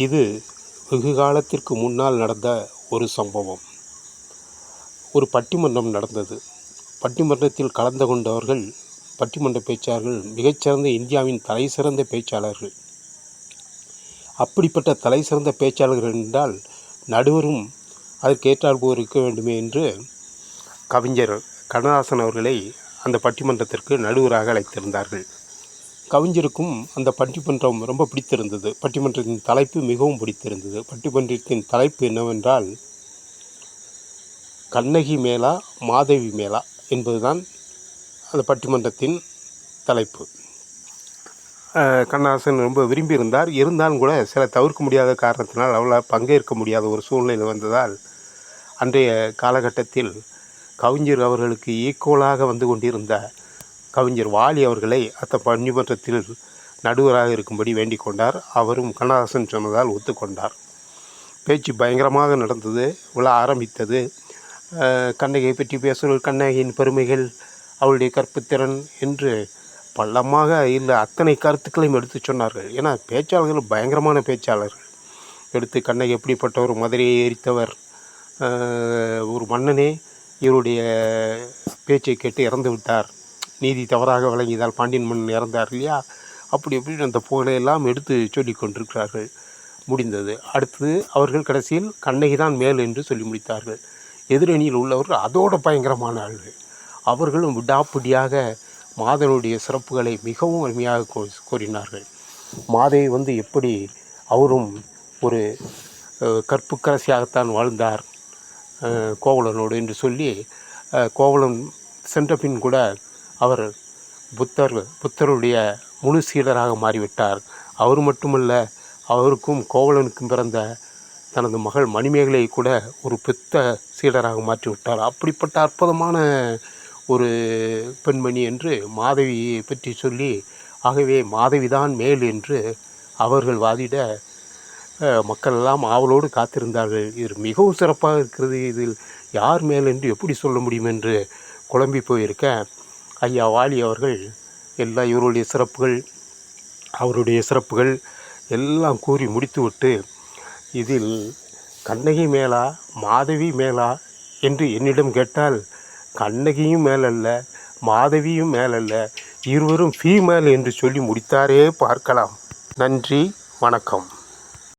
இது வெகு காலத்திற்கு முன்னால் நடந்த ஒரு சம்பவம். ஒரு பட்டிமன்றம் நடந்தது. பட்டிமன்றத்தில் கலந்து கொண்டவர்கள் பட்டிமன்ற பேச்சாளர்கள் மிகச்சிறந்த இந்தியாவின் தலை சிறந்த பேச்சாளர்கள். அப்படிப்பட்ட தலை சிறந்த பேச்சாளர்கள் என்றால் நடுவரும் அதற்கேற்றாற்போல் இருக்க வேண்டுமே என்று கவிஞர் கண்ணதாசன் அவர்களை அந்த பட்டிமன்றத்திற்கு நடுவராக அழைத்திருந்தார்கள். கவிஞருக்கும் அந்த பட்டிமன்றம் ரொம்ப பிடித்திருந்தது. பட்டிமன்றத்தின் தலைப்பு மிகவும் பிடித்திருந்தது. பட்டிமன்றத்தின் தலைப்பு என்னவென்றால், கண்ணகி மேலா மாதவி மேலா என்பதுதான் அந்த பட்டிமன்றத்தின் தலைப்பு. கண்ணதாசன் ரொம்ப விரும்பியிருந்தார். இருந்தாலும் கூட சில தவிர்க்க முடியாத காரணத்தினால் அவளால் பங்கேற்க முடியாத ஒரு சூழ்நிலை வந்ததால் அன்றைய காலகட்டத்தில் கவிஞர் அவர்களுக்கு ஈக்குவலாக வந்து கொண்டிருந்த கவிஞர் வாலி அவர்களை அந்த பட்டிமன்றத்தில் நடுவராக இருக்கும்படி வேண்டிக் கொண்டார். அவரும் கண்ணதாசன் சொன்னதால் ஒத்துக்கொண்டார். பேச்சு பயங்கரமாக நடந்தது. விழா ஆரம்பித்தது. கண்ணகியை பற்றி பேசுவது, கண்ணகியின் பெருமைகள், அவளுடைய கற்புத்திறன் என்று பள்ளமாக இல்லை அத்தனை கருத்துக்களையும் எடுத்து சொன்னார்கள். ஏன்னா பேச்சாளர்கள் பயங்கரமான பேச்சாளர்கள். எடுத்து கண்ணகி எப்படிப்பட்டவர், மதுரையை எரித்தவர், ஒரு மன்னனே இவருடைய பேச்சை கேட்டு இறந்து விட்டார், நீதி தவறாக வழங்கியதால் பாண்டியன் மன்னன் இறந்தார் இல்லையா, அப்படி எப்படி அந்த புகழையெல்லாம் எடுத்து சொல்லி கொண்டிருக்கிறார்கள். முடிந்தது. அடுத்தது அவர்கள் கடைசியில் கண்ணகி தான் மேல் என்று சொல்லி முடித்தார்கள். எதிரணியில் உள்ளவர்கள் அதோட பயங்கரமான ஆள்கள். அவர்களும் விடாப்பிடியாக மாதனுடைய சிறப்புகளை மிகவும் அருமையாக கூறினார்கள். மாதவி எப்படி அவரும் ஒரு கற்புக்கரசியாகத்தான் வாழ்ந்தார் கோவலனோடு என்று சொல்லி, கோவலன் சென்ற பின் கூட அவர் புத்தருடைய முழு சீடராக மாறிவிட்டார். அவர் மட்டுமல்ல, அவருக்கும் கோவலனுக்கும் பிறந்த தனது மகள் மணிமேகலை கூட ஒரு புத்த சீடராக மாற்றிவிட்டார். அப்படிப்பட்ட அற்புதமான ஒரு பெண்மணி என்று மாதவியை பற்றி சொல்லி, ஆகவே மாதவிதான் மேல் என்று அவர்கள் வாதிட மக்கள் எல்லாம் ஆவலோடு காத்திருந்தார்கள். இது மிகவும் சிறப்பாக இருக்கிறது, இதில் யார் மேல் என்று எப்படி சொல்ல முடியும் என்று குழம்பி போயிருக்க, ஐயா வாலி அவர்கள் எல்லாம் இவருடைய சிறப்புகள், அவருடைய சிறப்புகள் எல்லாம் கூறி முடித்துவிட்டு, இதில் கண்ணகி மேலா மாதவி மேலா என்று என்னிடம் கேட்டால், கண்ணகியும் மேலல்ல மாதவியும் மேலல்ல, இருவரும் ஃபீமேல் என்று சொல்லி முடித்தாரே பார்க்கலாம். நன்றி, வணக்கம்.